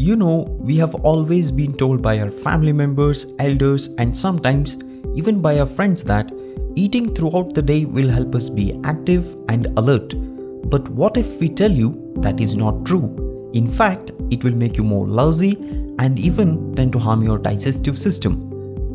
We have always been told by our family members, elders, and sometimes even by our friends that eating throughout the day will help us be active and alert. But what if we tell you that is not true? In fact, it will make you more lousy and even tend to harm your digestive system.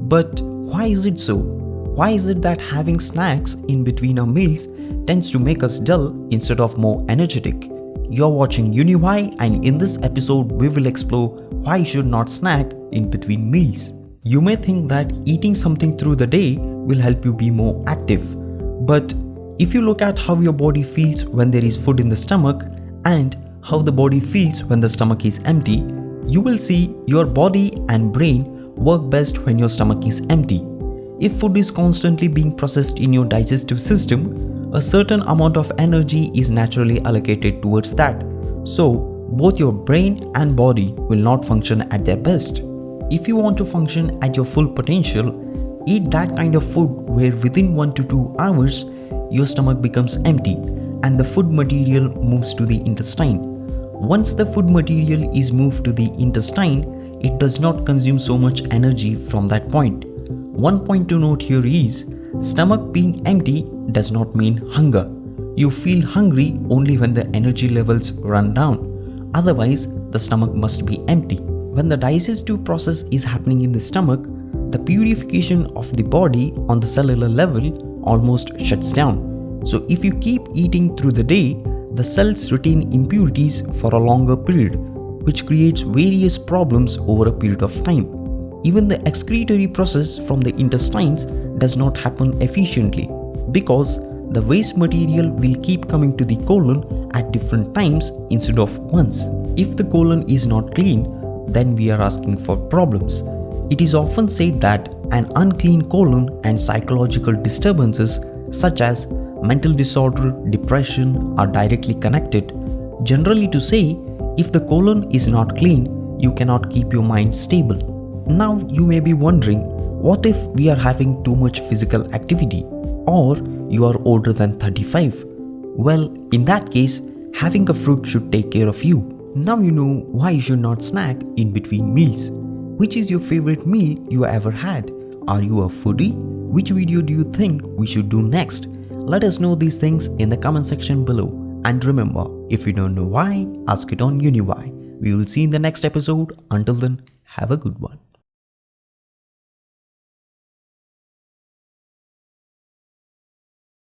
But why is it so? Why is it that having snacks in between our meals tends to make us dull instead of more energetic? You're watching UniWhy, and in this episode we will explore why you should not snack in between meals. You may think that eating something through the day will help you be more active. But if you look at how your body feels when there is food in the stomach and how the body feels when the stomach is empty, you will see your body and brain work best when your stomach is empty. If food is constantly being processed in your digestive system, a certain amount of energy is naturally allocated towards that. So, both your brain and body will not function at their best. If you want to function at your full potential, eat that kind of food where within 1 to 2 hours, your stomach becomes empty and the food material moves to the intestine. Once the food material is moved to the intestine, it does not consume so much energy from that point. One point to note here is, stomach being empty does not mean hunger. You feel hungry only when the energy levels run down. Otherwise, the stomach must be empty. When the digestive process is happening in the stomach, the purification of the body on the cellular level almost shuts down. So if you keep eating through the day, the cells retain impurities for a longer period, which creates various problems over a period of time. Even the excretory process from the intestines does not happen efficiently because the waste material will keep coming to the colon at different times instead of once. If the colon is not clean, then we are asking for problems. It is often said that an unclean colon and psychological disturbances such as mental disorder, depression are directly connected. Generally to say, if the colon is not clean, you cannot keep your mind stable. Now you may be wondering, what if we are having too much physical activity or you are older than 35? Well, in that case, having a fruit should take care of you. Now you know why you should not snack in between meals. Which is your favorite meal you ever had? Are you a foodie? Which video do you think we should do next? Let us know these things in the comment section below. And remember, if you don't know why, ask it on UniWhy. We will see you in the next episode. Until then, have a good one.